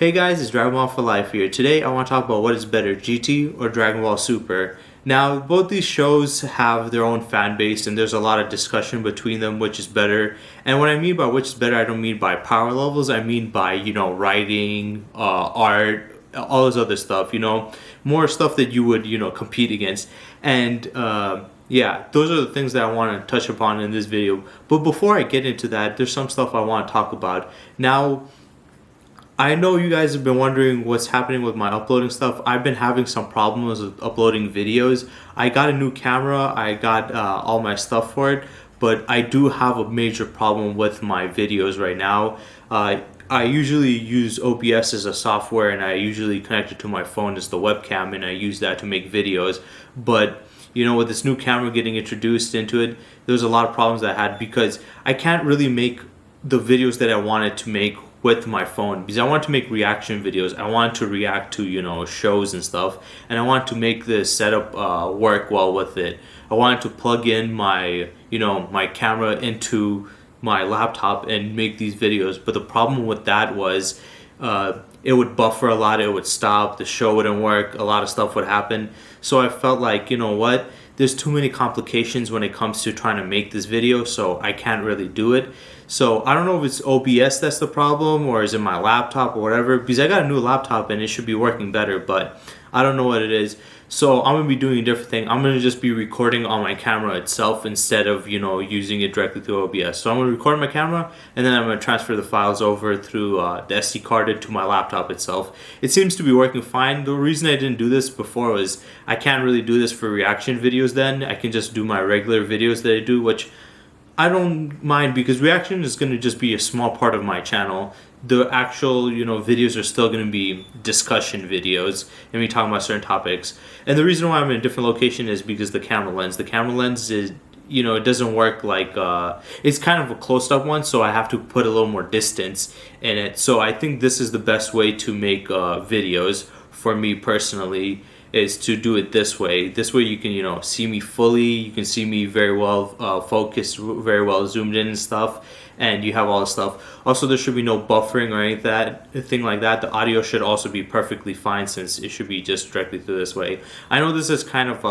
Hey guys, it's Dragon Ball for Life here. Today I want to talk about what is better, GT or Dragon Ball Super. Now, both these shows have their own fan base and there's a lot of discussion between them which is better. And what I mean by which is better, I don't mean by power levels, I mean by, writing, art, all this other stuff, more stuff that you would, compete against. And yeah, those are the things that I want to touch upon in this video. But before I get into that, there's some stuff I want to talk about. Now, I know you guys have been wondering what's happening with my uploading stuff. I've been having some problems with uploading videos. I got a new camera, I got all my stuff for it, but I do have a major problem with my videos right now. I usually use OBS as a software and I usually connect it to my phone as the webcam and I use that to make videos. But with this new camera getting introduced into it, there's a lot of problems that I had because I can't really make the videos that I wanted to make with my phone because I want to make reaction videos. I want to react to shows and stuff, and I want to make the setup work well with it. I wanted to plug in my my camera into my laptop and make these videos, but the problem with that was it would buffer a lot, it would stop, the show wouldn't work, a lot of stuff would happen. So I felt like, there's too many complications when it comes to trying to make this video, so I can't really do it. So I don't know if it's OBS that's the problem or is it my laptop or whatever, because I got a new laptop and it should be working better, but I don't know what it is. So I'm going to be doing a different thing. I'm going to just be recording on my camera itself instead of, using it directly through OBS. So I'm going to record my camera and then I'm going to transfer the files over through the SD card into my laptop itself. It seems to be working fine. The reason I didn't do this before was I can't really do this for reaction videos then. I can just do my regular videos that I do, which I don't mind because reaction is going to just be a small part of my channel. The actual, videos are still going to be discussion videos and me talking about certain topics. And the reason why I'm in a different location is because the camera lens. The camera lens is, it doesn't work like, it's kind of a closed up one, so I have to put a little more distance in it. So I think this is the best way to make videos for me personally, is to do it this way. This way you can, see me fully, you can see me very well focused, very well zoomed in and stuff, and you have all the stuff. Also, there should be no buffering or anything like that. The audio should also be perfectly fine since it should be just directly through this way. I know this is kind of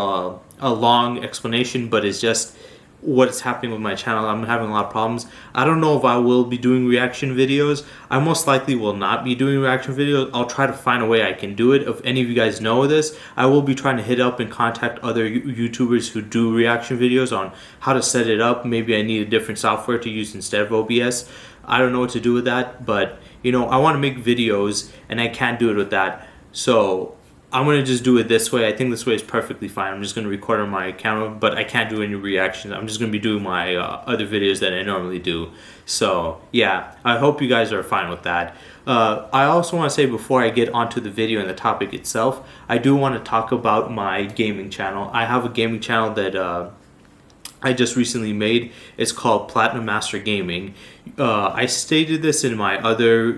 a long explanation, but it's just what's happening with my channel. I'm having a lot of problems. I don't know if I will be doing reaction videos. I most likely will not be doing reaction videos. I'll try to find a way I can do it. If any of you guys know this, I will be trying to hit up and contact other YouTubers who do reaction videos on how to set it up. Maybe I need a different software to use instead of OBS. I don't know what to do with that, but I want to make videos and I can't do it with that. So I'm going to just do it this way. I think this way is perfectly fine. I'm just going to record on my camera, but I can't do any reactions. I'm just going to be doing my other videos that I normally do. So yeah, I hope you guys are fine with that. I also want to say before I get onto the video and the topic itself, I do want to talk about my gaming channel. I have a gaming channel that I just recently made. It's called Platinum Master Gaming. I stated this in my other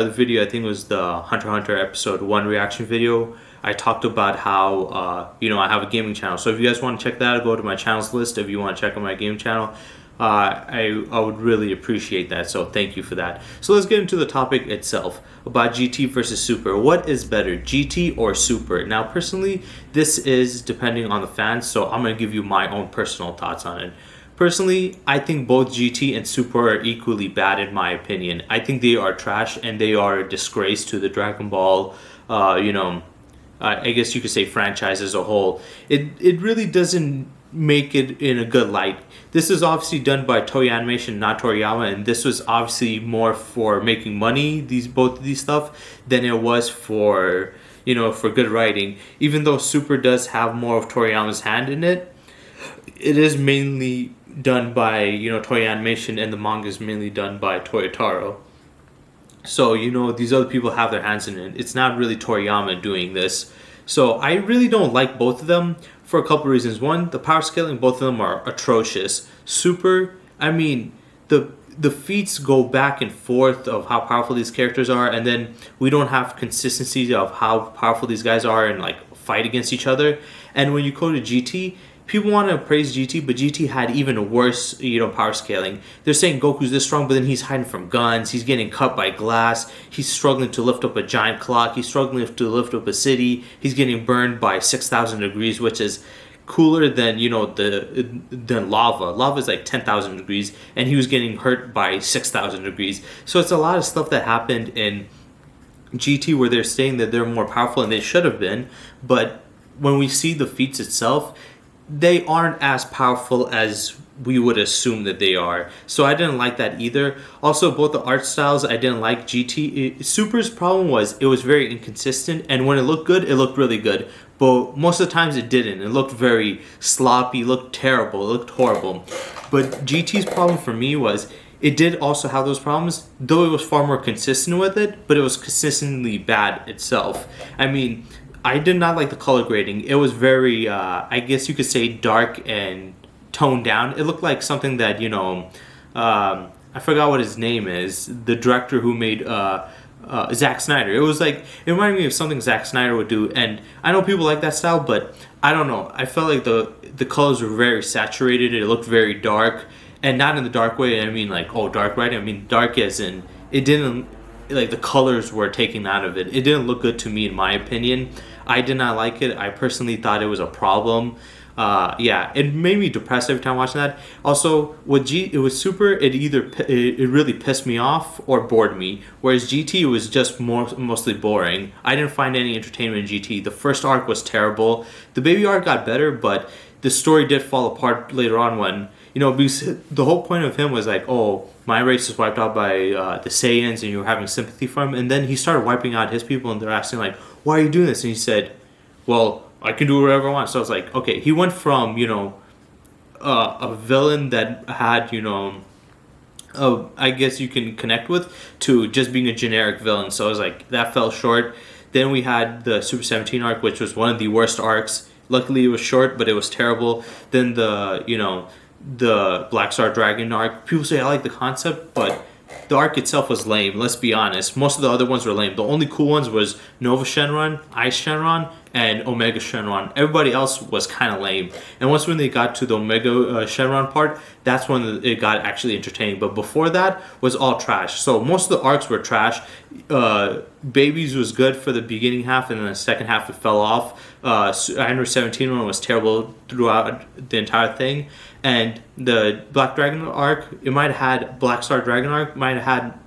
video. I think it was the Hunter x Hunter episode 1 reaction video. I talked about how I have a gaming channel. So if you guys want to check that out, go to my channels list. If you want to check out my gaming channel, I would really appreciate that. So thank you for that. So let's get into the topic itself about GT versus Super. What is better, GT or Super? Now personally, this is depending on the fans, so I'm going to give you my own personal thoughts on it. Personally, I think both GT and Super are equally bad in my opinion. I think they are trash and they are a disgrace to the Dragon Ball, I guess you could say franchise as a whole. It really doesn't make it in a good light. This is obviously done by Toei Animation, not Toriyama, and this was obviously more for making money, both of these stuff, than it was for for good writing. Even though Super does have more of Toriyama's hand in it, it is mainly done by Toei Animation, and the manga is mainly done by Toyotaro. So these other people have their hands in it. It's not really Toriyama doing this. So I really don't like both of them for a couple reasons. One, the power scaling, both of them are atrocious. Super, I mean, the feats go back and forth of how powerful these characters are, and then we don't have consistency of how powerful these guys are and like fight against each other. And when you go to GT, people want to praise GT, but GT had even worse, power scaling. They're saying Goku's this strong, but then he's hiding from guns. He's getting cut by glass. He's struggling to lift up a giant clock. He's struggling to lift up a city. He's getting burned by 6,000 degrees, which is cooler than than lava. Lava is like 10,000 degrees, and he was getting hurt by 6,000 degrees. So it's a lot of stuff that happened in GT where they're saying that they're more powerful, and they should have been, but when we see the feats itself, they aren't as powerful as we would assume that they are. So I didn't like that either. Also, both the art styles, I didn't like. Super's problem was it was very inconsistent, and when it looked good, it looked really good. But most of the times it didn't. It looked very sloppy, looked terrible, it looked horrible. But GT's problem for me was it did also have those problems, though it was far more consistent with it, but it was consistently bad itself. I mean, I did not like the color grading. It was very, I guess you could say, dark and toned down. It looked like something that, I forgot what his name is, the director who made Zack Snyder. It was like, it reminded me of something Zack Snyder would do, and I know people like that style, but I don't know. I felt like the colors were very saturated. It looked very dark, and not in the dark way. I mean, like, oh, dark, right? I mean, dark as in, it didn't, like, the colors were taken out of it. It didn't look good to me, in my opinion. I did not like it. I personally thought it was a problem. Yeah, it made me depressed every time watching that. Also, it was Super. It really pissed me off or bored me. Whereas GT was just mostly boring. I didn't find any entertainment in GT. The first arc was terrible. The baby arc got better, but the story did fall apart later on when, because the whole point of him was like, oh, my race is wiped out by the Saiyans, and you were having sympathy for him. And then he started wiping out his people, and they're asking like, why are you doing this? And he said, well, I can do whatever I want. So I was like, okay. He went from, a villain that had, I guess you can connect with, to just being a generic villain. So I was like, that fell short. Then we had the Super 17 arc, which was one of the worst arcs. Luckily, it was short, but it was terrible. Then the Black Star Dragon arc. People say I like the concept, but the arc itself was lame. Let's be honest. Most of the other ones were lame. The only cool ones was Nova Shenron, Ice Shenron, and Omega Shenron. Everybody else was kind of lame. And once when they got to the Omega Shenron part, that's when it got actually entertaining. But before that was all trash. So most of the arcs were trash. Babies was good for the beginning half, and then the second half it fell off. Android 17 one was terrible throughout the entire thing. And the Black Dragon arc, it might have had Black Star Dragon arc, might have had,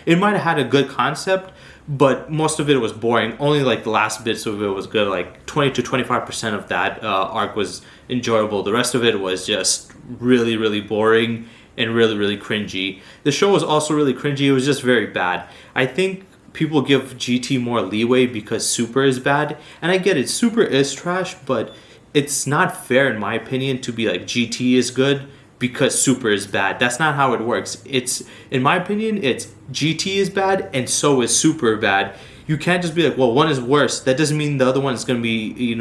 it might have had a good concept, but most of it was boring. Only like the last bits of it was good. Like 20 to 25% of that arc was enjoyable. The rest of it was just really, really boring and really, really cringy. The show was also really cringy. It was just very bad. I think people give GT more leeway because Super is bad. And I get it. Super is trash, but it's not fair, in my opinion, to be like GT is good because Super is bad. That's not how it works. It's, in my opinion, it's GT is bad and so is Super bad. You can't just be like, well, one is worse. That doesn't mean the other one is going to be,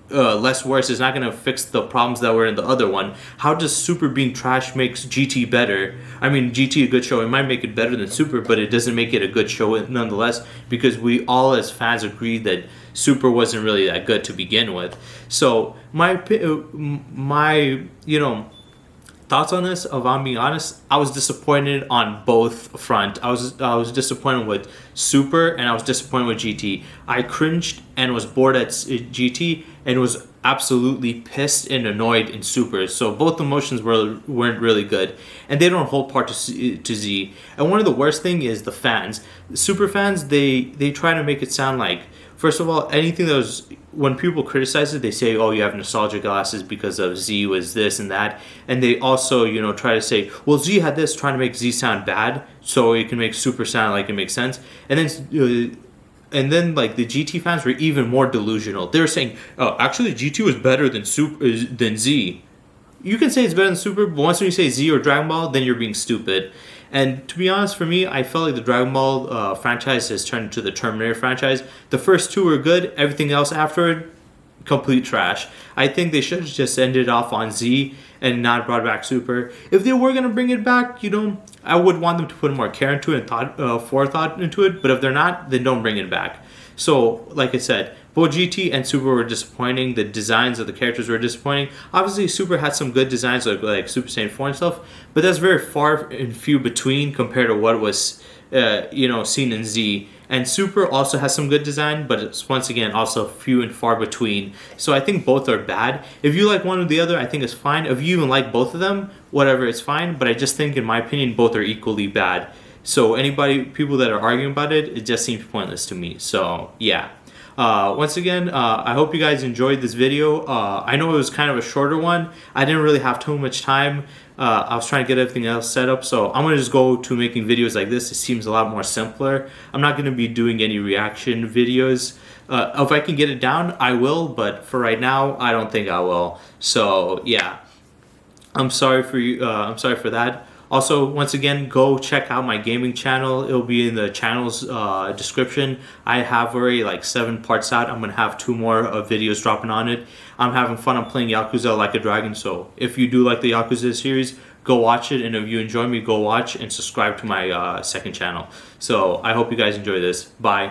less worse. It's not going to fix the problems that were in the other one. How does Super being trash makes GT better? I mean, GT a good show. It might make it better than Super, but it doesn't make it a good show nonetheless, because we all as fans agree that Super wasn't really that good to begin with. So my thoughts on this, if I'm being honest, I was disappointed on both front. I was disappointed with Super, and I was disappointed with GT. I cringed and was bored at GT, and was absolutely pissed and annoyed in Super. So both emotions weren't really good, and they don't hold part to Z. And one of the worst thing is the fans. The Super fans, they try to make it sound like, first of all, anything that was, when people criticize it, they say, oh, you have nostalgia glasses because of Z was this and that. And they also, try to say, well, Z had this, trying to make Z sound bad, so it can make Super sound like it makes sense. And then like the GT fans were even more delusional. They were saying, oh, actually GT was better than Z. You can say it's better than Super, but once you say Z or Dragon Ball, then you're being stupid. And to be honest, for me, I felt like the Dragon Ball franchise has turned into the Terminator franchise. The first two were good. Everything else after it, complete trash. I think they should have just ended off on Z and not brought back Super. If they were gonna bring it back, I would want them to put more care into it and forethought into it. But if they're not, then don't bring it back. So, like I said, both GT and Super were disappointing. The designs of the characters were disappointing. Obviously, Super had some good designs like Super Saiyan 4 and stuff, but that's very far and few between compared to what was seen in Z. And Super also has some good design, but it's once again also few and far between. So I think both are bad. If you like one or the other, I think it's fine. If you even like both of them, whatever, it's fine. But I just think, in my opinion, both are equally bad. So people that are arguing about it, it just seems pointless to me. So yeah. Once again, I hope you guys enjoyed this video. I know it was kind of a shorter one. I didn't really have too much time. I was trying to get everything else set up, so I'm going to just go to making videos like this. It seems a lot more simpler. I'm not going to be doing any reaction videos. If I can get it down, I will, but for right now, I don't think I will. So yeah, I'm sorry for you. I'm sorry for that. Also, once again, go check out my gaming channel. It'll be in the channel's description. I have already like 7 parts out. I'm going to have 2 more videos dropping on it. I'm having fun. I'm playing Yakuza Like a Dragon. So if you do like the Yakuza series, go watch it. And if you enjoy me, go watch and subscribe to my second channel. So I hope you guys enjoy this. Bye.